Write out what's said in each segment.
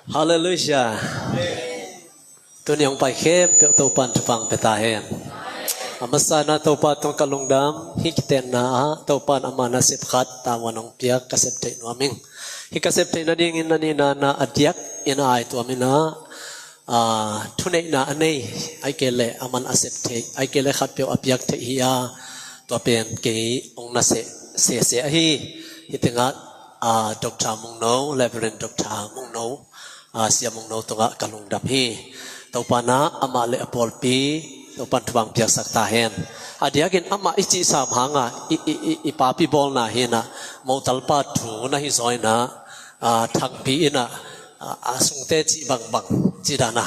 Hallelujah. Tunyong pa kem pe topan tupang petahen. Amasana topa tong kalungdam hikten na topan amana sepkhat tawanong piak kasepte nuaming. Hikasepte na dingin na nina na adyak ina ay tuamina tunay na anay ay kele aman asepte ay kele khat pe apyak te hiya to pen ke ong na se ahi hitinga Dr. Mungno Reverend Dr. Mungno siya Mungno tunga kalungdam hi topana ama le apolpi topan tubang piak saktahen adiakin ama ichi sam hanga ipapi bol na hina mo talpa thu na hi zoina thangpi ina asungte chi bang chi dana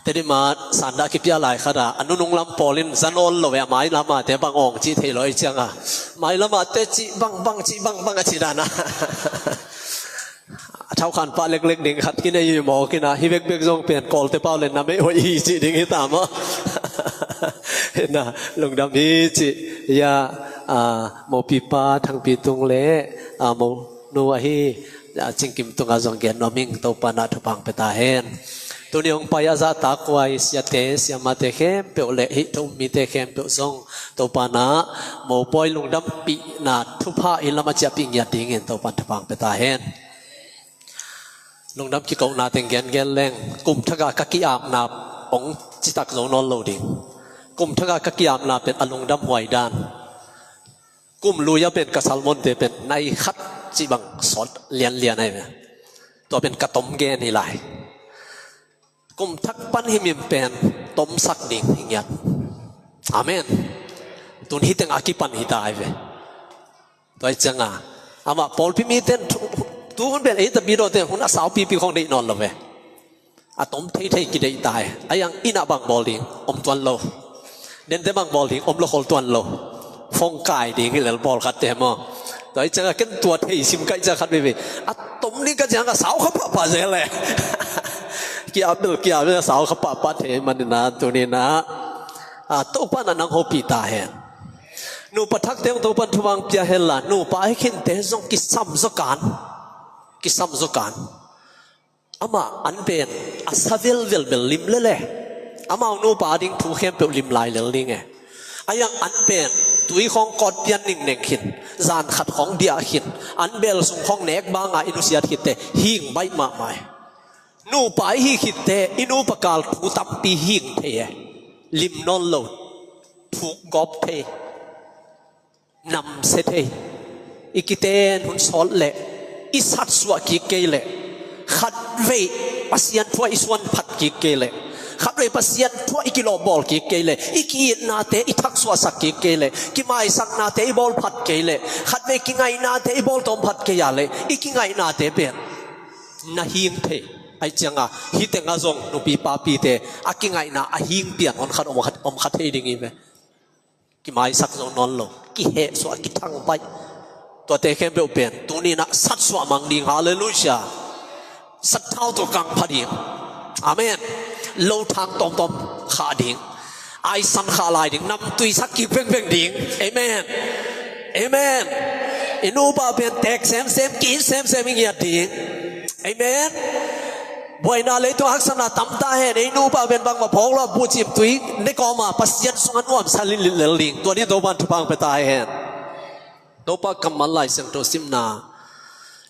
tedima sanda ki pia lai khada anunung lam polin zanol lo ya mai lama te bang ong chi theloi changa mai lama te chi bang chi chi danaเท่าขันปะเล็กๆดิ่งขัดกินอยู่หมอกินนะฮิเบกเบกจงเปลี่ยนกอลเตเป้าเล่นนะไม่โอ้ยจิดิ่งให้ตามอ่ะเห็นนะลุงดำนี้จิยาโมปีปาทางปีตุงเล่โมนัวฮีจิงกิมตุงอาจงเกนนอมิงตัวปานาทุพังเปตาเฮนตัวนี้องปายาซาตากวายเสียเตเสียมาเตเข้มเปียวเละฮิตุมีเตเข้มเปียวซงตัวปานาโมปอยลุงดำปีนาทุพาอิลามาจับปิงยาดิ่งเงินตัวปานทุพังเปตาเฮนลงน้ำกิโกนาเต็งแกนแรงกลุ่มทกากะกิอาบนาองจิตักโลนอนโลดิงกลุ่มทกากะกิอาบนาเป็นอลงดำหวยดานกลุ่มลุยเป็นกษัลมนเตเป็นในคัดจิบังสอนเลียนให้ไหมตัวเป็นกระตมแกนนี่หลายกลุ่มทักปั้นให้มีเป็นตมสักดิ่งอย่างเงี้ยอาเมนตุนฮิตงอากิปันฮิตายไปตัวจังอามาปอลพิมีเต้นตัวคนเป็นไอ้ตะบีโดเตหุ่นอาสาวปีของเด็กนอนละเว้อาตมเทกินได้ตายไอ้ยังอินาบังบอลลิงอมตวนโลเดินเตบังบอลลิงอมโลคอลตวนโลฟงกายดิ่งเลยบอลขัดเตะมั้งตัวไอ้จังกันตัวเทซิมกันจะขัดไปอาตมนี่ก็จังกับสาวเขาปะเสียเลยเกี่ยวเป็นสาวเขาปะเทมันนะตัวนี้นะตัวป้านังโฮปีตาเห็นนูปะทักเตงตัวปันทวังเปียเฮล่ะนูปะให้ขินเตซงกิซัมซกันกิซัมซกันอามาอันเป็นอาซาเวลลิมเลยอามานูปาดิ่งถูกเข้มเป็นลิมลายเลยไงอายังอันเป็นตุยของกอดเปียนนิ่งเน่งขินจานขัดของเดียขินอันเบลส่งของเนกบางอินุเสียขินเตหิงใบมาไม่นูปาหิขินเตอินูปกาลถูตับปีหิงเทลิมนอนโลดถูกกอบเทนำเสเทอีกิเตนหุ่นสอนเละอิสัตสวะกิเกเลขัดเวปัสยันทั่วอิสวนผัดกิเกเลขัดเวปัสยันทั่วอิกิโลบอลกิเกเลอิกินาเตอิทักสวะสักกิเกเลกิไมสักนาเตอิบอลผัดเกเลขัดเวกิไงนาเตอิบอลตอมผัดเกยาเลอิกิไงนาเตเป็นนาหิงเทไอจังฮิเตงอาจงนุปีปาปีเตอากิไงนาอาหิงเปียนอนขัดอมขัดเทดิ่งอีเวกิไมสักจงนอนโลกิเหสวะกิทังไปตัวเตเข้มเปลี่ยนตัวนี้นะสัตว์สวมังดิงฮาเลลูยาสัตว์เท่าตัวกังพัดิงอาเมนโลทางตอมขาดิงไอสันขาลายดิงนำตุยสักกี่เพ่งดิงเอเมนอินูบาเป็นแตกเซมกินเซมอย่างเงี้ยดิงเอเมนบ่อยนาเลยตัวฮักษณะตั้มตาเห็นอินูบาเป็นบางมาพงเราบูจิบตุยในกอมาปัสยันสุงอันวมซาลินลิงตัวนี้ตัวมันทุบังไปตายเห็นตัวปากกำมันไหลเสียงตัวซิมนา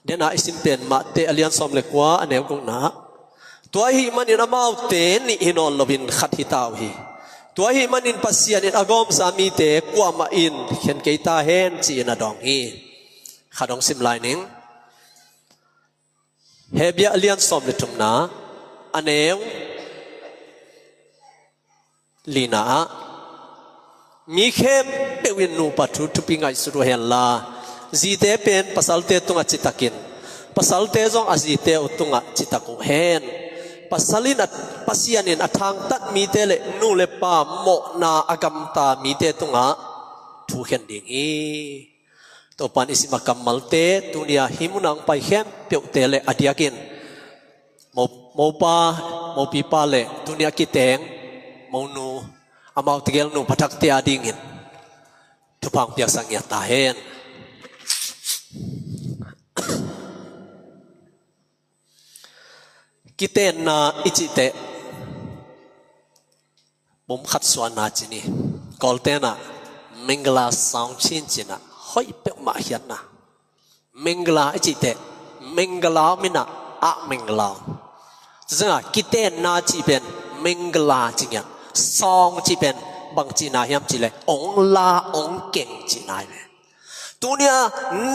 เดน่าอิสิมเป็นมาเตอเลียนสอมเล็กว่าอันเดียวกันนะตัวหิมันอินมาเอาเตนี่อินอลลบินขัดหิตาวฮีตัวหิมันอินปัสยานินอากอมสามีเตกว่ามาอินเขียนเกตาเฮนจีนาดองฮีขัดองซิมไลนิงเฮเบียเลียนสอมเล็กทุมนาอันเดียวลีนามีเข้มเปวินนูปัทุทุปิงไอสุรุเฮลลาจีเตเป็นภาษาเตตุงจิตากินภาษาเตจงอาจีเตอุตุงจิตากุเฮนภาษาลินัดภาษานินอัทางตัดมีเตเลนูเลปาโมนาอากำตามีเตตุงทุเฮนดิ่งอีตัวปันอิสิมากัมมัลเตตุนียหิมุนังไปเข้มเปียวเตเลอดียกินโมปีปาเลตุนียกิเตงโมนูอามาติเกลนูพัทักเตียดิ่งทุพังเปียกสังเกตตาเห็น กิเตนาอิจิเตผมขัดสวนนาจินีกอลเตนะมิงกลาสาวชินจินะห้อยเปมาเฮียนนะมิงกลาอิจิเตมิงกลามินะอะมิงกลาซึ่งกิเตนาจิเป็นมิงกลาจิเนี่ยสองจิเป็นบางจีนาเฮียมจิเลยองลาองเก่งจีนายเว้ตัวเนี้ย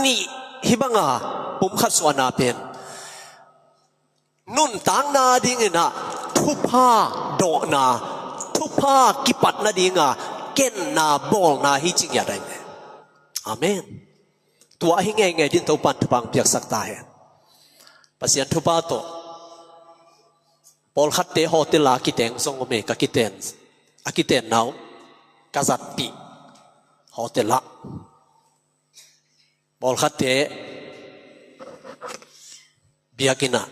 นี่ฮิบังอ่ะผมขัดสวนนาเป็นนุ่นต่างนาดิ่งนะทุพาโดนาทุพากิปัดนาดิ่งอ่ะเก่นนาบอลนาฮิจิงยาได้ไหมอาเมนตัวหิงไงดินตัวปันทุบังเปียกสักตายภาษาทุพาโตบอลขัดเตะโฮเทลากิเตงทรงอเมกกิเตนอากิเตนนาวกาซัดปีโฮเทลาบอลขัดเตะเบียกินา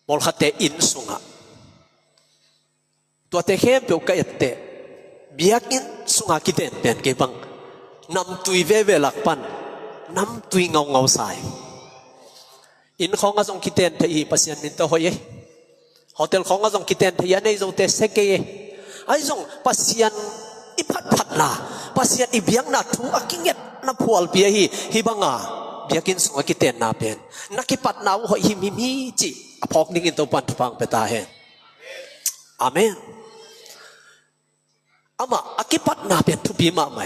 บอลขัดเตะอินสุงะตัวเตะเข้มเปียวกะเอตเตะเบียกินสุงะกิเตนเป็นเก็บังนำตุยเวเวลักปันนำตุยเงาสายอินของอาจงกิเตนเทีปัสยันนินโตหอยโฮเทลของอาจงกิเตนเทียในจงเตเซเกยไอจงปัสยันอิพัดนาปัสยันอิเบียงนาทูอากิเงตนาพัวลเปียฮิบังอาเบียกินสุงะกิเตนนาเป็นนักกิปัดนาหอยฮิมิจิพอกนิ่งตัวปันทุพังเปตาเฮอาเมนอามาอากิปัดนาเป็นทุบีมาไหม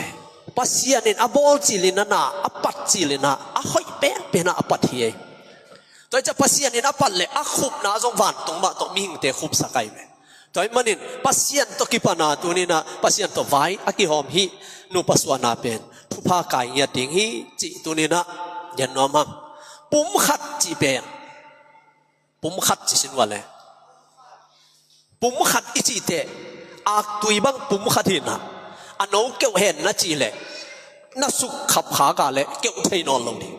ปัสยานินอบอลจิลินานาอปัดจิลินาอหอยเป็นอปัดเฮียตัวจะปัสยานินอปัดเลยอขุบนาจงวันตรงมาตรงมิงเตขุบสักไกไหมตัวมันนินปัสยานตัวกิปนาตัวนี้นะปัสยานตัวไว้อากิหอมฮีนูปัสวานาเป็นทุพากายยาดิ่งฮีจิตัวนี้นะยันนอมังปุ่มขัดจีเป็นปุ่มขัดจิสินวะเลยปุ่มขัดอิจิเตอากตุยบังปุ่มขัดหินะอันนู้เกี่ยวเห็นนะจีเลยน่าสุขขับขากาเลยเกี่ยวเทนอนลงดิ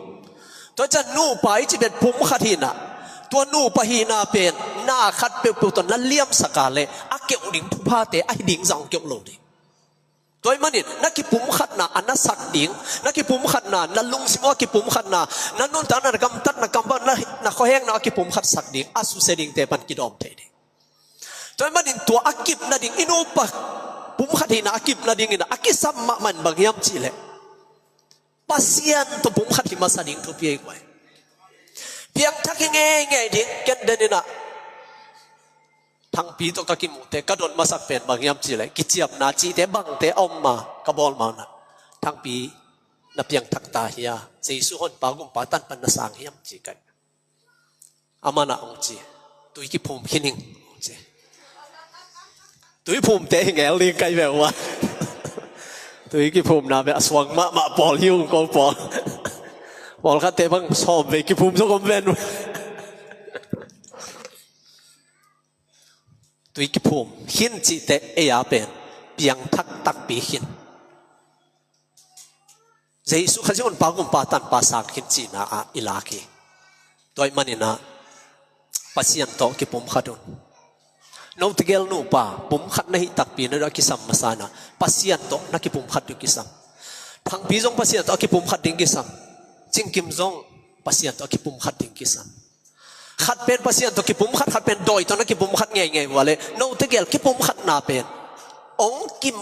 ตัวจะนู่ไปจีเป็นปุ่มขัดหินะตัวนู่ปะหินาเป็นหน้าขัดเปรี้ยวๆตัวนั้นเลี่ยมสกาเลยอาเกี่ยวดิ่งทุพาเตไอดิ่งสังเกี่ยวลงดิตัวมันนี่นักกิปุ่มขัดนาอันนั้นสักดิ่งนักกิปุ่มขัดนานั่นลุงสิมว่ากิปุ่มขัดนานั่นนู่นตานักกำตัดนักกำบ้านนักข้อแห้งนักกิปุ่มขัดสักดิ่งอาสุเสดิ่งเตปันกิดอมเทดิตัวมันนี่ตัวอากิบนาดิ่งอินูปะปุ่มขัดหินาอากิบนาดิ่งอินะอากิสัมมามันบางยามจีเลยปัสยันตัวปุ่มขัดหิมาสักดิ่งทุบเพียงไว้เพียงทักยังไงดิ่งกันเดินนะทั้งปีตัวกักิมุเตกระโดดมาสักเป็นบางยามจีเลยกิจยบนาจีเตบังเตอมมากระบอลมานะทั้งปีนับเพียงทักตาเฮียเจสุฮอนปากุมปาตันปันนสังเฮียมจีกันอามานะองจีตุยกิภูมิหินิงองจีตุยภูมิเตงแงลิงไกแบบว่าตุยกิภูมินาแบบสว่างมาปอลฮิวกอลปอลปอลคัดเตบังชอบไปกิภูมิสกอมเวนตุยกิภูมิหินจีเตเอียเป็นเพียงทักตักปีหินเจสุขจิอนปากุมปาตันปาสักหินจีนาอิลาคีตัวมันนี่นะปัสยันโตกิภูมิขัดุนน้องตะเกลนูป่าภูมิขัดในตักปีนั่นเราคิสัมมาสานะปัสยันโตนักกิภูมิขัดอยู่คิสัมทั้งปีจงปัสยันโตกิภูมิขัดดิ่งคิสัมจิงกิมจงปัสยันโตกิภูมิขัดดิ่งคิสัมขัดเป็นปัสยันตัวกิปุ่มขัดเป็นโดยตอนนั้นกิปุ่มขัดไงวะเลยน้องตะเกียบกิปุ่มขัดนาเป็นองกิม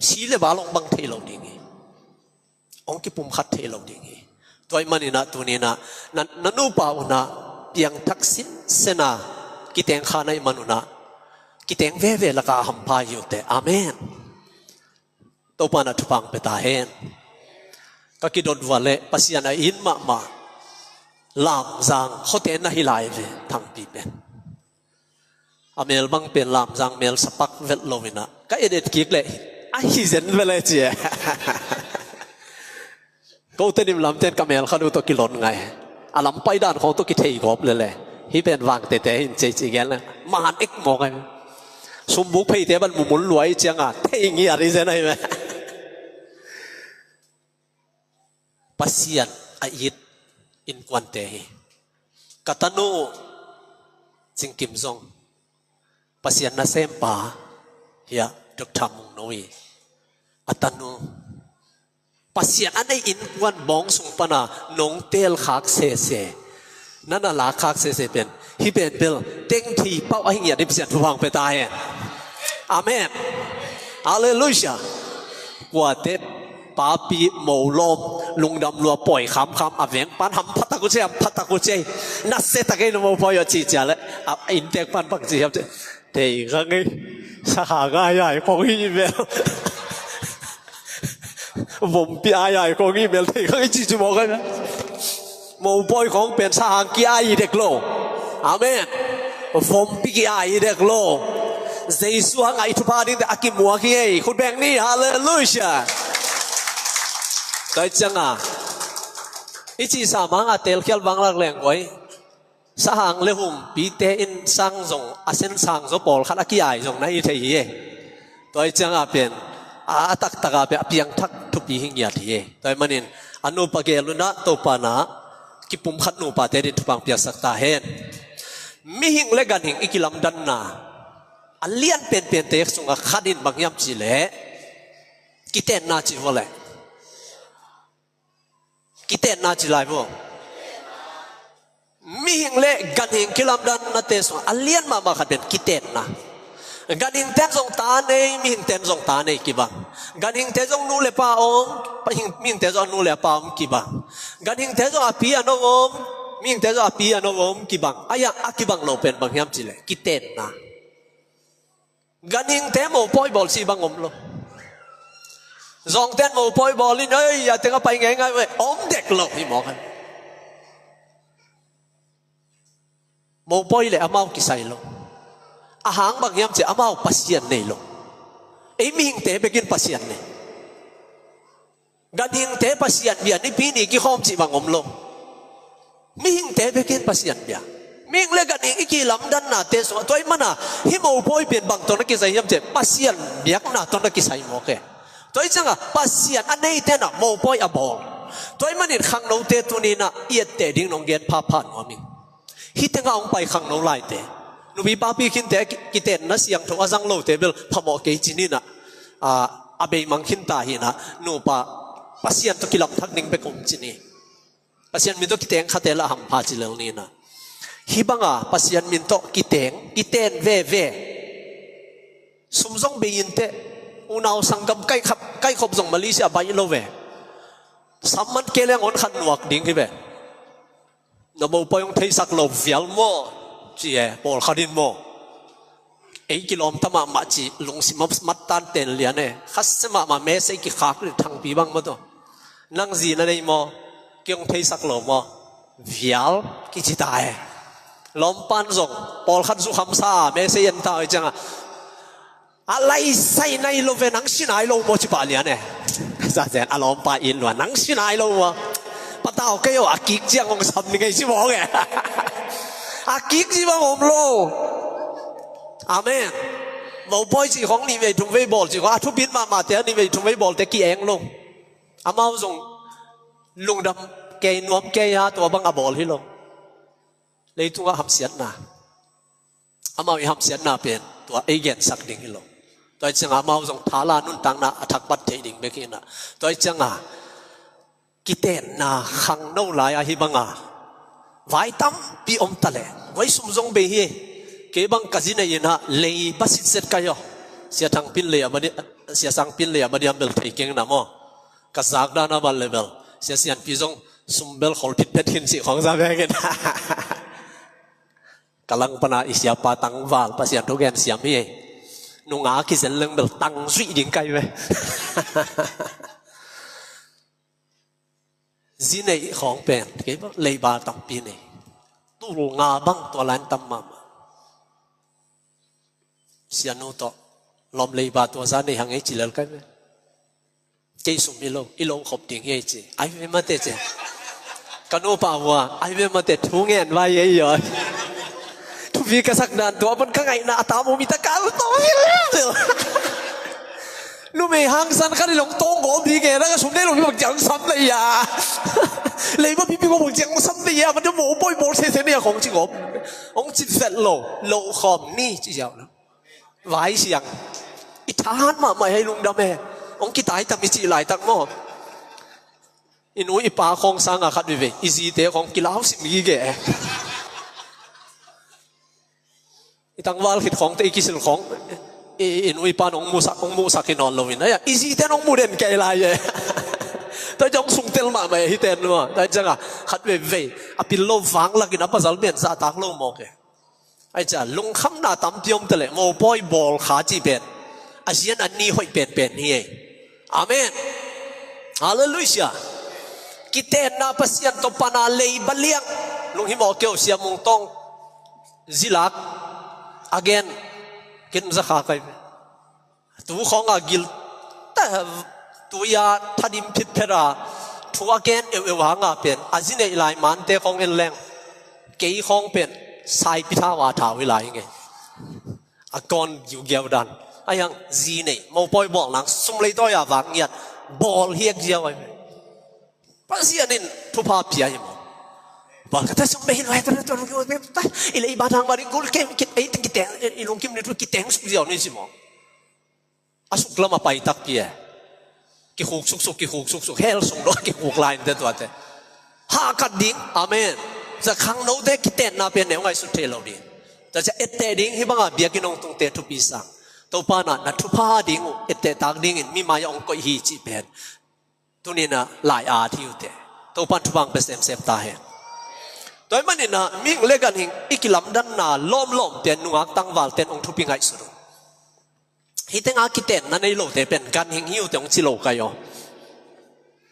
ชีเลบาลงบังเทลงดิ่งองกิปุ่มขัดเทลงดิ่งตัวมันนี่นะตัวนี้นะนั่นนูป่าวนะเพียงทักษิณเสนากิเตงขาในมนุนะกิเตงเวเวละกาหัมพายุเตอาเมนตัวปานะทุพังเปตาเฮนก็กิดอนวะเลยปัสยันอินมาลามจางเขาเต้นน่าฮิลายเลยทั้งปีเป็นอเมลบังเป็นลามจางเมลสปักเวทโลวินะก็เอเดตกิกเลยไอ้เจนเวลเจียก็เต้นลามเต้นกับเมลเขาดูตัวกิโลนไงอาลำไปด้านของตัวกิเทยกอบเลยฮิเป็นวางเตะหินเจจิเงี้ยเลยมานเอ็กมองไงสมบุกไปเตะบันมุนรวยจังอ่ะเทยงี้อะไรเจนไงไหมปัสยันอายิดอินควันเตะกัตนูจิงกิมซงปัสยันนาเซมปาเฮียดอกทามุงโนยอัตนูปัสยันอันในอินควันบองสุงปนานงเตลขากเซนั่นน่ะลาขากเซเป็น hi ben bel teng thi pau ai ngia dip sian thuang pe tai amen hallelujah กว่าเต็ปาปีโมลมลุงดำลัวปล่อยคำอเวงปันหำพัตตะกุเจพัตตะกุเจนัสเซตะเกนโมพอยจีจ่าเลยอินเตกปันปักจีครับเตยก็ไงสหายใหญ่ของอีเมลผมปีใหญ่ของอีเมลเตยก็ไงจีบอกกันนะโมปอยของเป็นสหายกี่ไอเด็กโลอาเมนผมปีกี่ไอเด็กโลเจสุหังไอทุพาดินแต่อากิมัวกี่ไอคุณแบงนี่ฮาเลลูยาก็จังอ่ะอีจีสามางอ่ะเตลเขียลบังลักแรงไว้สหางเลหุมปีเตอินสังส่งอาเซนสังส่งปอลขัดอากิไอส่งในอีเทียตัวจังอ่ะเป็นตักตะกาเป็นเพียงทักทุบีหิงยาทีตัวมันนินอนุปเกลุนะตัวปานะกิปุ่มขัดนูปาเตดินทุบังเปียสักตาเห็นมีหิงเล็กันหิงอีกิลำดันนาอันเลี้ยนเป็นเตะส่งขัดินบางยามจีเล่กิเตนนาจีวะเลยกิเตนนาจิไลบ่มีหิงเล่กันหิงกิลำดันนาเตสอันเลียนมาขัดเป็นกิเตนนะกันหิงเตนส่งตาเนมีหิงเตนส่งตาเนกี่บังกันหิงเตนส่งนูเลปาอมมีหิงเตนส่งนูเลปาอมกี่บังกันหิงเตนส่งอภิอันอมมีหิงเตนส่งอภิอันอมกี่บังอายะอากี่บังเราเป็นบางยามจิเล่กิเตนนะกันหิงเตนโมปอยบอลสีบังอมโลสองเต้นโมปอยบอลลินเอ้ยอย่าเตะก็ไปไงเว้ยอมเด็กหลอกพี่หมอกันโมปอยเลยอามากิไซโลอาหารบางยามจะอามาปัสยันเนโลไอ้มีหิงเตะไปกินปัสยันเนกันหิงเตะปัสยันเบียนี่ปีนี้กี่ข้อมจีบางอมโลมีหิงเตะไปกินปัสยันเบียมีหิงเล็กกันหิงอีกี่ลำดันน่ะเตะสวนตัวไอ้มันน่ะฮิโมปอยเปลี่ยนบางตัวนักกิไซยามเจปัสยันเบียน่ะตัวนักกิไซโมเกตัวจังอ่ะปัสยันอันนี้เต้นอ่ะโมปอยอบอลตัวมันนี่ขังโนเตตัวนี้น่ะเอียดเตดิ้งนงเกียนพาผ่านหัวมิงฮิตงาองไปขังโนไลเตนูบีป้าพี่คินเตกิเตนนะเสียงทงอาจังโลเตเบลพะโมเกจินี่น่ะอาเบมังคินตาหินะนูปะปัสยันตัวกิลับทักนิงไปกงจินี่ปัสยันมินตัวกิเตงขัดเตละหัมพาจิเลวนี่น่ะฮิบังอ่ะปัสยันมินตัวกิเตงเวสมซงเบยินเตอุณาวสังกัมใกล้ขบส่งมาเลเซียไปโลเวสามันเกลียงอนขันหนวกดิ้งที่เวนโมปอยงเทสักโลวิลโมจีเอปอลขัดินโมกิโลมตมามาจีลงสิมัดตันเตนเลียนเน่ขัสมาเมสกิขากหรือทางปีบังมาตัวนั่งจีนั่นเองโมกิงเทสักโลโมวิลกิจิตายลมปันส่งปอลขันสุขมซาเมสยันตายจังอะไรใส่ในโลเวนังสินายโลโมจิบาลีเนี่ยจะเจนอารมณ์ปาอินว่านังสินายโลวะปะตาวก็ยอากิกเจียงองสัมนี่ไงสิบอกไงอากิกสิบอกผมโลอาเมนโมปอยจีของนี่เวทุงเวบอลจีของทุบินมาเตะนี่เวทุงเวบอลเตะกี่เองลงอามาส่งลุงดำเกยนวมเกยตัวบังอบอลให้ลงเลยทุงก็หับเสียนนาอามาหับเสียนนาเป็นตัวเอเจนสักดิ่งให้ลงตัวจังอามาส่งทาลานุนตังนาอัฐบัตเทดิ่งเบกินะตัวจังอากิเตนนาขังโนลายอาฮิบังอาไว้ตั้มปีอมตะเลไว้สมทรงเบียเก็บังกัจินยินะเลยบัสิเสร็จกันย่อเสียทางพินเลยมาดิเสียสังพินเลยมาดิอัมเบลเทกิงนะโมกัจจากดานาบัลเลเบลเสียเสียนพิจงสมเบลขอลพิดเพชรหินสิของซาเบกันกำลังปนาอิสยาปาตังวาลภาษาทุกแกนเสียมีนุงอาคิดเรื่องเบลตังสุยดิ่งไกลไปจีนของเป็นเก็บเลยบาตัมปีนี่ตู้งาบังตัวล้านตัมมาเสียนุโตลมเลยบาตัวซาในหางไอจิเลลกันไหมเจสุมิโลอิโลขบดิ่งเอจิไอเวมาเตเจกันโอปาวะไอเวมาเตทุ่งเงินไว้เยอะทุกวีกษักนันตัวมันข้างไงหน้าตาโมมิตะการตัวนี่แล้วลูกเมย์ฮังซันข้าได้ลงโต้งผมดีเงี้ยแล้วก็สมได้ลงที่บอกจังซ้ำเลยอ่ะเลยว่าพี่บอกจังซ้ำเลยอ่ะมันจะโม้ปอยโม้เสียเนี่ยของจริงของจิตเฟลโลคอมนี่จีเจ้านะไว้เสียงอิทานมาไม่ให้ลุงดำแม่องกิตายทำมิจิหลายตั้งหม้ออินุอิปาของสังอาคัดวิเวอิซีเตของกิลาวสิมีแก่ itang wal khit khong te ikisil khong in ui pan ong musa kinon lovin aya easy ten ong muden kai la ye ta jong sung tel ma mai hi ten lo ta janga khat ve apil lo wang la kin apazal ben za tak lo mo ke ai cha lung kham na tam tiom tele mo poi bol kha chi ben asian an ni hoi pen hi amen hallelujah kiten na pasian to pana lei baliang lung hi mo keu sia mung tong zilak again kin za kha kai tu khong a gil ta tu ya thadim phit phera thu again e wanga pen azine ilai man te khong en leng kei khong pen sai pitha wa tha wi lai nge akon yu gyao dan ayang zi nei mo poi bol lang sum lei to ya wang yat bol hiek jiao ai pasianin thu pa pia hi mo bal kata sum behin wa ta to ru ta ilai badang bari gol kem kit ai tik teng ilong kim ni tu kiteng su jiao ni si mo asuk lama pai tak kia ki khuk suk hel sung do ki khuk line te to te ha kat ding amen za khang no de kiten na pen ne ngai su the lo di ta cha ette ding hi banga bia ki nong tung te thu pi sang to pa na thu pa ding ette tak ding in mi ma yong ko hi chi pen tu ni na lai a thi u te to pan thu bang pe sem ta he toy man na ming le gan hing ikilam dan na lom ten nuak tang wal ten ong thu pi ngai su hi teng a kiten na nei lo te pen kan hing hiu te ong chi lo ka yo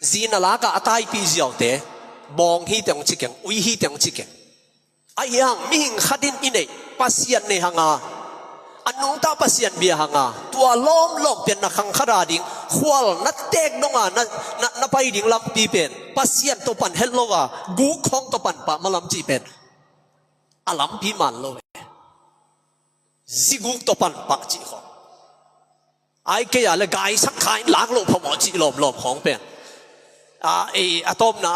zina la ka atai pi jiao te bong hi te ong chi keng ui hi te ong chi keng ayang ming khadin inei pasian ne hanga anung ta pasian bia hanga tua lom pen na khang khara ding khwal na tek nonga na pai ding lam pi pen pasian to pan hello wa gu khong to pan pa malam chi pen alam pi man lo ziguk to pan pak chi khong ai ke ya le gai sak khai lak lo pho mo chi lom khong pen atom na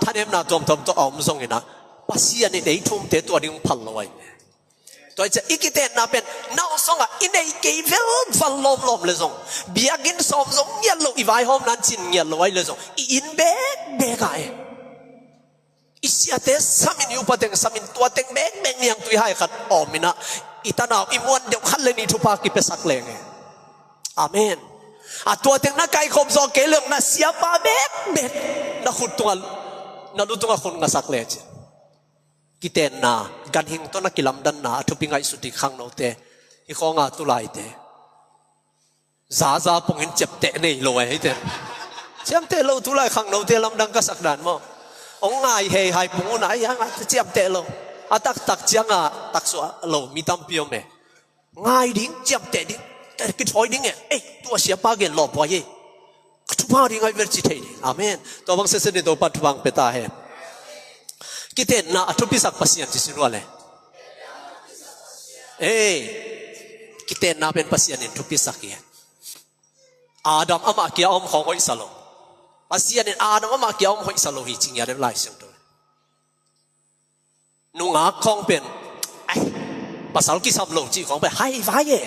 thanem na tom to om song ina pasian ni dei thum te to ding phal lo ai toy cha ikiten na pen naw songa inei ke vel lom le song biagin som song yel lo i vai hom nan chin yel lo ai le song in be kai isiate samin yu pateng samin tua teng beng yang tui hai khat omina itana imon deu khan le ni thupa ki pesak leng amen tua teng na kai khom zo ke leng na sia pa bet na khut tungal na lu tunga khun nga sak le che kiten na gan hing to na kilam dan na thu pingai suti khang no te hi khonga tu lai te za pongin chep te nei lo ai te chem te lo tu lai khang no te lam dang ka sak dan mo ong ngai he hai pu na ya chem te lo atak chianga tak so lo mi tam pio me ngai ding chem te ding te ki thoi ding e tu sia pa gen lo po ye tu pa ding ai ver chi thei amen to bang se ni to pat bang peta he kiten na atupi sak pasian ti sinwale kiten na pen pasian in tupi sak ye adam ama kia om khong hoi salo pasian in adam ama kia om hoi salo hi ching ya de lai sing to nu nga khong pen ai pasal ki sab lo chi khong pe hai vai ye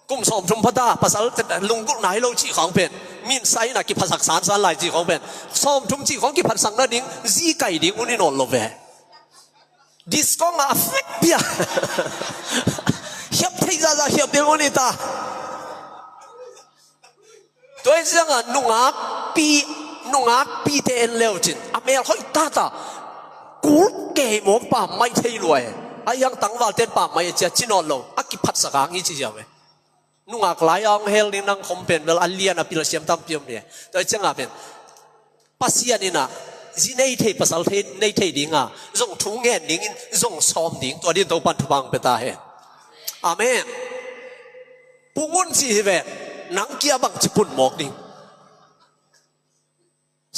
kum som thum phata pasal lunggu nai lo chi khong pen min sai na ki phasak san lai chi khong pen som thum chi khong ki phat sang na ding zi kai ding uni non lo ve dis kong a fek pia hiap thei za hiap de uni ta toy zanga nunga pi te en leo chin amel hoi ta kul ke mo pa mai thei loi ayang tangwal ten pa mai cha chinon lo aki phat sakang hi chi jawe nunga klai ang hel ni nang kompen wel alian apil siam tam piom ne to changa pen pasian ina zinei thei pasal thei nei thei dinga zong thu nge ning in zong som ding to di to pan thubang peta he amen pungun si he nang kia bang chipun mok ding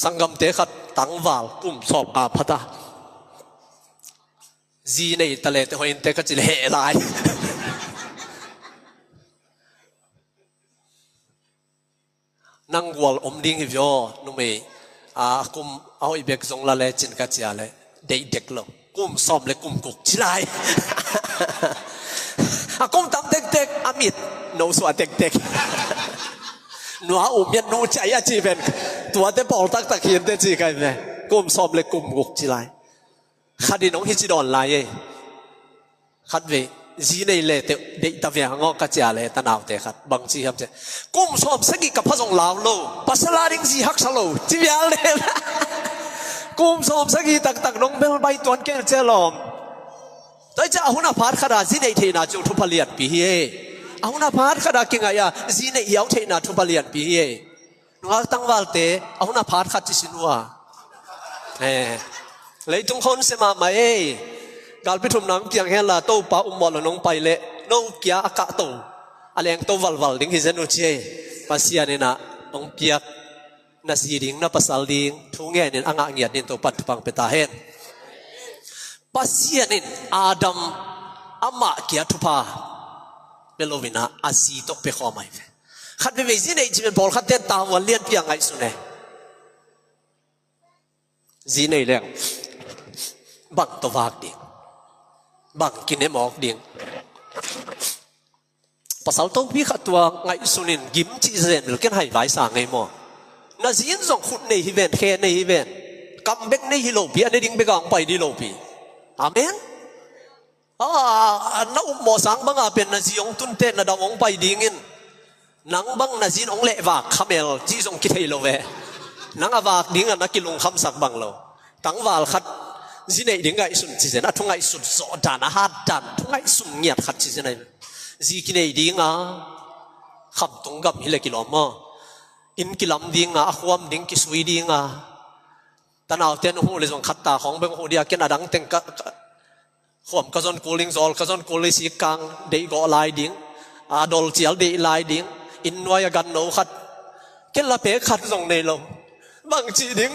sangam te khat tangwal kum sop a phata zinei tale te hoin te ka chil he lai nang wal ding hi vyo nu me kum au ibek zong la le chin ka chia le dei dek lo kum som le kum kuk chilai kum tam dek amit no swa dek no mian no chaya chi ben tua te pol tak hien te chi kai me kum som le kum kuk chilai khadi nong hi chi don lai e khat ve จีในเลเตเดตะเวียงงกะจาเลตะนาวเตขัดบางจีครับเจกุมสอมสกิกับพระองค์ลาวโลปัสลาริงจีฮักสโลจีเวียเลกุมสอมสกิตักน้องเบลใบตวนแก่เจลอมแต่จะอาหุนาพาดขนาดจีในเทนาจูทุพเลียนปีเฮอาหุนาพาดขนาดกิงายาจีในเยาวเทนาทุพเลียนปีเฮนัวตั้งวัลเตอาหุนาพาดขัดจิสินัวเลยทุกคนเสมาไม่การไปทุ่มน้ำเพียงแค่ละโตป้าบอลน้องไปเละน้องเกียอากาโตอะไรอย่างโตวัลดิ้งที่เจนุเช่ภาษาเนี่ยนะน้องเปียกนาซีดิ้งนาภาษาดิ้งทุ่งเงี้ยเนี่ยอ่างเงียดเนี่ยโตปัดฟังเปตาเห็นภาษาเนี่ยอาดัมอามาเกียทุพาเปโลวินาอาซีตกไปข้อไม่ขัดไปเวทีเนี่ยจีเป็นบอลขัดเต้นตามวันเลี้ยนเพียงไงสุนัยจีในเรื่องบังตัววากดิ้งบางกินให้หมอกดิ่งภาษาต้องพิขัดตัวไงสุนินยิ้มจีเซนหรือกันให้ไว้สางไงหมอน่าจะยินส่งขุดในฮิเวนแค่ในฮิเวนกำเบกในฮิโลปีอันนี้ดิ่งไปกองไปดิโลปีอาเมนน้าหมอสังบังอาเป็นน่าจะยงตุนเต้นน่าดาวงไปดิ่งินนังบังน่าจะองเละวากขมเอลจีส่งคิดให้โลเวนังอวากดิ่งนักกิลุงคำสักบังโลตั้งวาลขัดจีในดิ่งไงสุนจีเซนทุ่งไงสุดโซดานะฮัดดันทุ่งไงสุนเงียดขัดจีเซนจีกินไอดิ่งขับตรงกับฮิเลกิลอมอินกิลำดิ่งความดิ่งกิสวีดิ่งตอนเอาเต้นหูเลยส่งขัดตาของเบงหูเดียกันดังเต็งก็ความกระซอนกูลิงซอลกระซอนกูลิสิกังเดย์ก็ลายดิ่งดอลเจียลเดย์ลายดิ่งอินวายกันโนขัดกันละเป๊ะขัดส่งในลมบางจีดิ่ง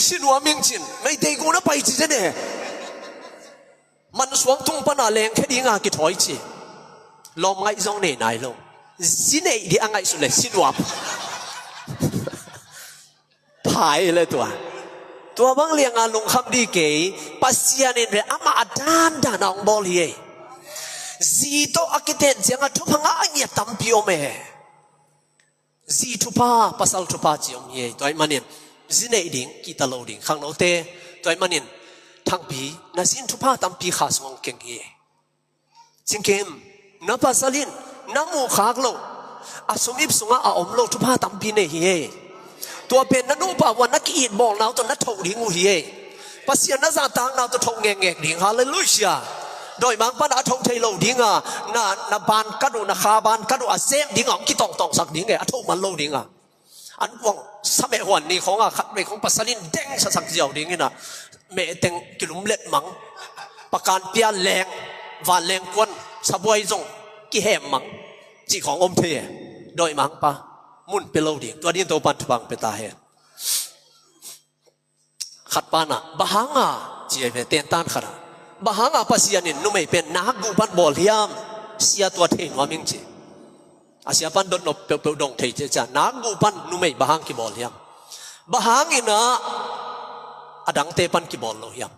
สินว่ามิงจินไม่ได้กูน่ะไปจีเจเนี่ยมันสวงทุ่งปนาเลงแค่ดีงากิถอยจีลมไงส่งเนี่ยนายลมสินไอ้ที่อังไงสุดเลยสินว่าพายเลยตัวบางเลี้ยงลงคำดีเก๋ปัสยานินเรอามาดันน้องบอลเย่จีโตอากิเตนเสียงทุพังอันเนี่ยตั้มพิโอเมจีทุพาปัสสาวะทุพาจิอมเย่ตัวมันเนี่ยจีเนดิ่งกิตาโลดิ่งข้างโน้ตเต้ตัวมันเนี่ยทั้งปีน่าสินทุพาตั้มปีขาสวงเก่งเย่จริงเกมนับภาษาลินน้ำมูขากโลอาสมิบสุงอาอมโลทุพาตั้มปีเนี่ยเย่ตัวเป็นนักดูป่าวันนักกีดบอลเราตัวนักทงดิ่งหูเย่ภาษาหน้าซาตังเราตัวทงเงงดิ่งฮาเลลูยาโดยบางปัญหาทงไทยเราดิ่งนาบานกัดูนาคาบานกัดูอาเซมดิ่งกี่ตองสักดิ่งทงมันโลดิ่งอันว่างสมัยวันนี้ของขัดไปของปัสสลินเด้งสักเดียวดิ่งนะเมเต็งกิลุมเล็ดมังประการเปียแรงวานแรงกวนสบวยจงกี่แหมมังจีของอมเทโดยมังปะมุ่นเปโลดิ่งตัวนี้ตัวปันบังเปตาเฮขัดปานะบาฮังจีเอเตนตันขนาดบาฮังปัสยานินนุ่มไม่เป็นนักกูปันบอลเฮียมเสียตัวเทงว่ามิงจีอาเซียปันโดนเปลดงเทเจจานักกูปันนุ่มไม่บาฮังกีบอลเฮียมบาฮังอินะอดังเตปันกีบอลโลเฮียม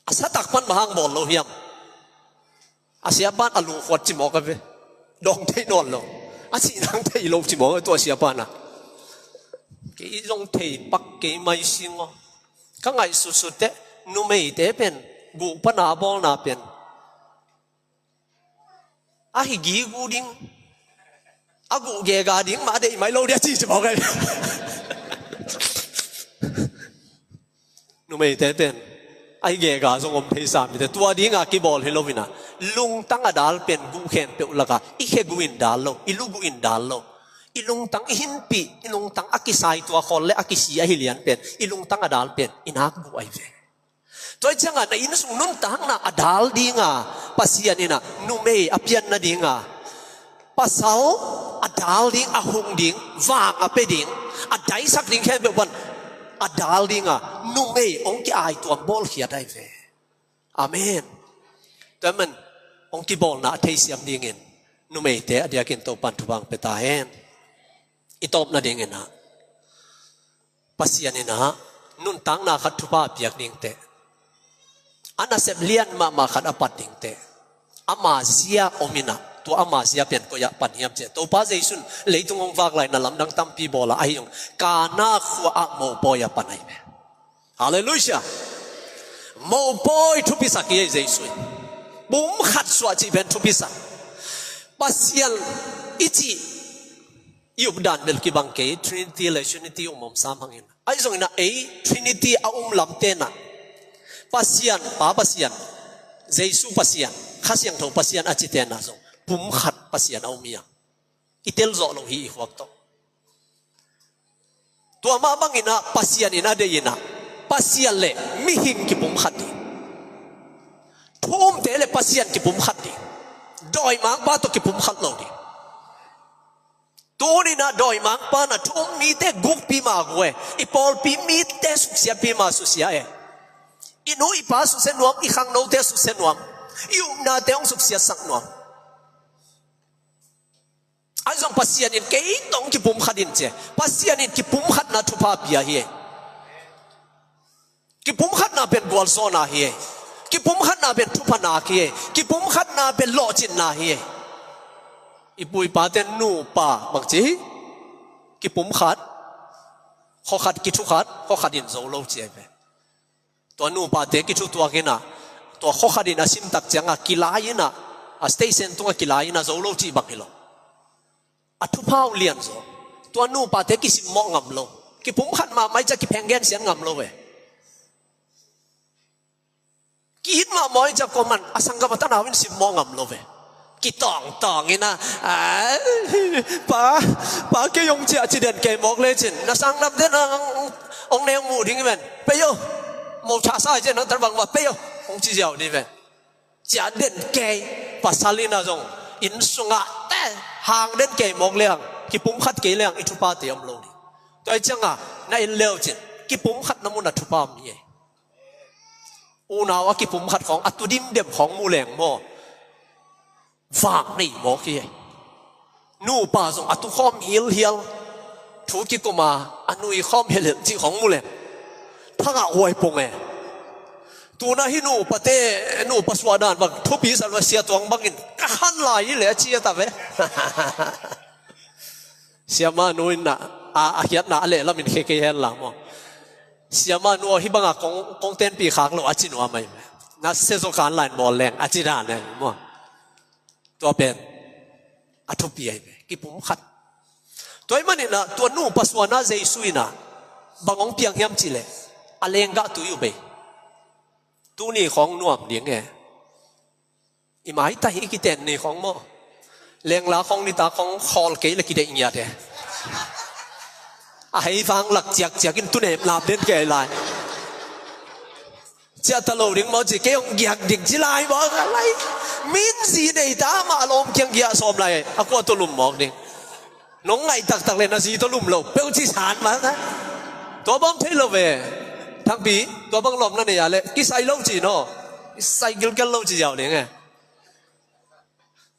อาเซียตักปันบาฮังบอลโลเฮียมอาเซียปันอลูขวดจิมอกันเวดงเทนอนโลอาศินังเทโลจิมอตัวเสียปันนะกี่ดงเทปักกี่ไม่สิงอ๋อข้างไงสุดๆเตนุ่มไม่เตเป็นกูปันอาบอลนาเป็นอาฮิกีกูดิ้งอากูเกกาดิ้งมาเดี๋ยวไม่โลเดียจีจะบอกไงนุ่มไม่เตเป็นไอเกกาส่งอมเทสามีแต่ตัวดิ้งอากีบอลเฮโลวินาลุงตั้งอดาลเป็นกูเข็นเปล่าละกะอีเขกูอินดาลโลอีลูกูอินดาลโลอีลุงตั้งหินปีอีลุงตั้งอากิไซตัวคนและอากิเสียฮิเลียนเป็นอีลุงตั้งอดาลเป็นอินักกูไอเวตัวจังอ่ะในอินสุนุนตั้งน่ะอดาลดิ้งอ่ะปัสยานี่น่ะนุ่มไม่อภิญน่ะดิ้งอ่ะปัสสาวอดาลดิ้งอาหงดิ้งว่างอ่ะเป็นดิ้งอดใจสักดิ้งแค่แบบวันอดาลดิ้งอ่ะนุ่มไม่องค์ที่อายตัวบอลเขียได้เวอาเมนแต่มันองค์ที่บอลน่ะเทเสียมดิ้งเงินนุ่มไม่เตะเดียกินตัวปันทุบังเปตาเฮนอีตบน่ะดิ้งเงินนะปัสยานี่นะนุ่นตั้งน่ะขัดทุบะเปียกดิ้งเตะอันนั้นเสพเลียนมาขัดอปัดดิ้งเตะอามาเสียอมินะตัวอามาเสียเป็นก็อยากปันเฮียมเจตัวป้าเจสุนเลยตรงองค์ฝากไหลนั่นลำดังตั้มปีบอละไอ้ยงกาหน้าขัวโมปอยปันไอ้เมฮาเลลูยาโมปอยทุพิสักเยเจสุน บุมขัดสวจิเป็นทุพิสังปัสยันอิจิยุบดันเบลกิบังเกย์ทรินิตี้และชูนิตี้อุมมสามหังอินไอ้ส่งอินะทรินิตี้อาลำเตนะปัสยันป้าปัสยันเจสุปัสยันข้าศึกทงปัสยันอาจิเตนะส่งบุมขัดปัสยันเอาเมียอิเตลโซลงฮีขวักโตตัวมาบังอินะปัสยันอินะเดียนะปัสยันเล่มิหิงกิบุมขัดดีทุ่มเตะเล่ปัสยันกิบุมขัดดีดอยมังป้าตัวกิบุมขัดโลดีตัวนี้นะดอยมังป้านะทุ่มมีเตะกุกปีมากูอีพอลปีมีเตะสุเสียปีมาสุเสียอีนู้อีป้าสุเสนวมอีขังโนเตะสุเสนวมอยู่นาเตะองสุเสียสักนวมไอ้ส่งปัสยันอินเกย์ต้องกิบุมขัดอินเจปัสยันอินกิบุมขัดนะทุพาปียาเฮกิบุมขัดนะเป็นกอลโซนาเฮกิบุมขัดนาเป็นทุพนาเฮกิบุมขัดนาเป็นโลจินนาเฮอีปุยปาเตนนูปาบางทีกิบุมขัดข้อขัดกิทุขัดข้อขัดอินโซโลเจเปตัวนูปาเตกิทุตัวกินะตัวข้อขัดอินอาซิมตักจังอะกิลายินะอาสเตเซนตัวกิลายินะโซโลจีบักกิโลอัทุพาวเลียนโซตัวนูปาเตกิสิมองงำโลกิบุมขัดมาไม่จะกิแพงเงินเสียงงำโลเวกิดมามอยจะก็มันอสังกัปตันอาวินสิมองงำโลเวกิตองอินะป้าเกยงเจอจีเดนเกยมอกเลยจินนะสังนำเดนองเนวมูดิ้งเวนเปโยโมชาซาเจนนัตรบังว่าเปโยองจีเจ้านี่เวนจีเดนเกยปัสสาลินาจงอินสุงะแต่หางเดนเกยมอกเลี้ยงกิปุ่มขัดเกยเลี้ยงอิทุปาเตียมโลนี่ตัวไอ้จังอ่ะนายเลวจินกิปุ่มขัดน้ำมันทุปามนี่อูนาวกิปุ่มขัดของอัตุดิมเด็บของมูแหลงโมฝากนี่โมกี้นู่ป่าส่งอัตุข้อมเฮียลถูกกิกมาอันุยข้อมเฮลจีของมูแหลงถ้าอ่ะอวยปงตัวน่ะฮินู่ปะเตนู่ปัสวาดานบังทุบีสันวเสียตัวบังอินกะหันไหลเลยเชียตาเวเสียมานู่นน่ะอาเฮียน่ะอะไรแล้วมันเคยเห็นหลังมั้งเสียมานัวฮิบังกงเต้นปีขางเราอาจินัวไหมนัดเซโซการไลน์บอลแรงอาจิดานเนี่ยมั้งตัวเป็นอัทุปีไอ้กิปุ่มขัดตัวมันนี่นะตัวนู่ปัสวานาเจสุยนะบางองเพียงเฮียมจิเลอเลงกะตุอยู่ไปตัวนี้ของนัวเลี้ยงไงอีหมายตาฮิกิเตนนี่ของมั้งเลงลาของนิตาของคอลเกย์เลยกิเดอินยาเดไอ้ฟังหลักจากกินตุเนบลาบเด่นแก่ลายจะตลอดดึงมาจีเกี่ยงอยากดึงจีลายบอกอะไรมินสีในตามาลมเกี่ยงเกี่ยสอมไรอากูตัวลุ่มหมอกดิน้องไงตักเลยนะสีตัวลุ่มเราเปรี้ยวจีสานมานะตัวบ้องเทลเวทั้งปีตัวบ้องลมนั่นเนี่ยเลยกิไซโลจีโน่กิไซกิลกันโลจียาวเลยไง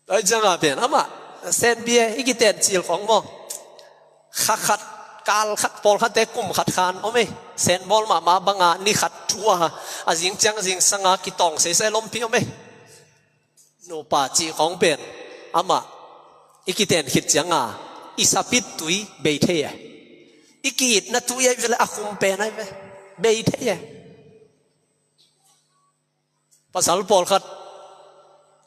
ไอ้จังหวะเป็นอ่ะมาเซนเบียอีกิเตนจีลของมั้งขัดการขัดบอลขัดเตะกุ่มขัดคานโอ้ไม่เซนบอลมาบังอ่ะนี่ขัดชัวอาจิงจังจิงสังอากิตองเสียลมพี่โอ้ไม่โนป่าจีของเป็นอามาอีกิเตนขิดจังอ่ะอิสปิดตุยเบยเทียอีกิดนัตุยเวลาคุมเป็นไอ้เบยเทียภาษาบอลขัด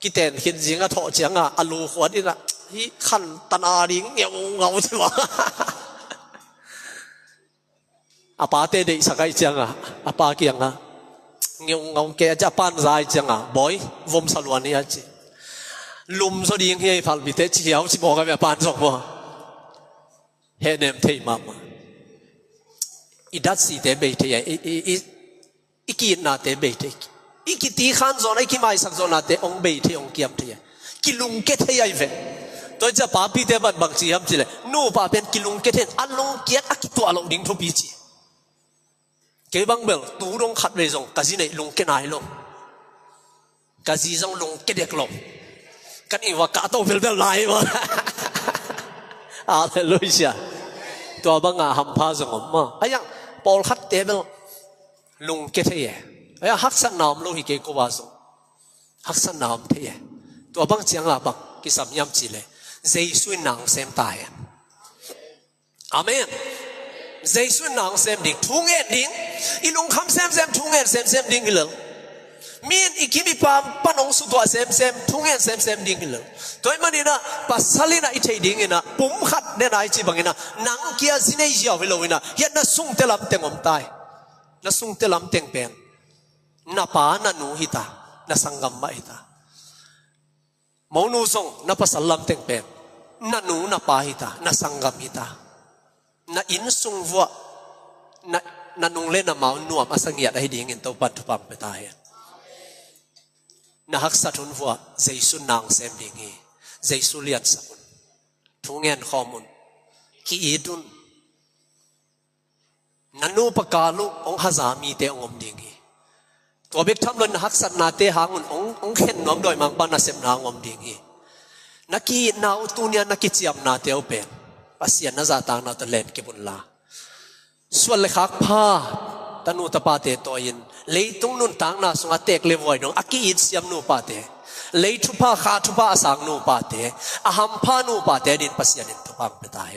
กิเตนขิดจิงอ่ะถอจังอ่ะอลูขวดนี่ละที่ขันตันอาดิงเงาใช่ไหมอาปาเตเดสักไอจังอ่ะอาปาเกียงอ่ะเงาแกจะปานใจจังอ่ะบอยวมสลวนนี่อ่ะจีลุมสดีงเฮียพัลบิเตจีเอาชิบอกกันแบบปานสองบ่เฮเนมเทมาอีดัดสีเตเบยเทียอีกีน่าเตเบยเทียอีกีตีขันโซนอีกีไม่สักโซนาเตองเบยเทียองเกียมเทียกิลุงเกตเทียเวตัวจะป้าปีเตบัดบางจีฮัมจีเลยนู่ป้าเป็นกิลุงเกตเทียอันลงเกียอากิตัวลงดิ้งทุบีจีเก็บบังเบลตูลงขัดเลยส่งกะจีเนี่ยลงเกนายลงกะจีส่งลงเกเด็กลงกันอีว่ากะโตเบลไล่วะอะไรลุยเสียตัวบังอาหัมพาส่งออกมาไอ้ยังบอลขัดเตเบลลงเกเทียไอ้ยังฮักสันนามลงฮิเกกวาส่งฮักสันนามเทียตัวบังเจียงอ่ะบังกิสามยามจีเลยเจสุนนางเซมตายอาเมนเจสุนนางเซมดิ่งทุ่งเอ็ดดิ่งอีลุงคำเซมทุ่งเอ็ดเซมดิ่งเลย มีนอีกมีปามปนองสุดว่าเซมทุ่งเงินเซมดิ่งเลยตัวมันนี่นะปัสสลินะอิเทดิ่งนะปุ่มขัดเนี่ยนายจีบังนะนังเกียร์สิเนย์ยาวไปเลยนะยันน่ะสุ่งเตลัมเต็งอมตายน่ะสุ่งเตลัมเต็งเป็นน่ะป้าน่ะนูฮิตาน่ะสังกัมมาฮิตามอนูส่งน่ะปัสสลัมเต็งเป็นน่ะนูน่ะป้าฮิตาน่ะสังกัมฮิตาน่ะอินสุ่งวัวน่ะนุงเล่นน่ะมาหนวมอสังเกียรให้ดิ่งเงินตัวปัดทุบไปตายนะฮักสัตุนวัวเจสุนางเซมดิงีเจสุเลียนสักุนทุงเงินข้อมูลกีอีดุนนันนูปกาลุองฮาซามีเตองอมดิงีตัวเบกทำลนฮักสัตนาเตหางุนองเข็นน้อมโดยมังปานาเซมนางอมดิงีนักกีนาอุตุเนียนักกีจียมนาเตอเป็นปัสยานาซาตางนาตะเลนกิบุนลาส่วนเลขักผ้าตนูตปาเตโตยินเลยตุงนุนตางนาสงอาเตกเลวอยนงอากีอิดเสียมนูปาเตเลยทุพาขาทุพาสังนูปาเตอาหัมพานูปาเตดินปัสยานินทุพังเปตาเฮ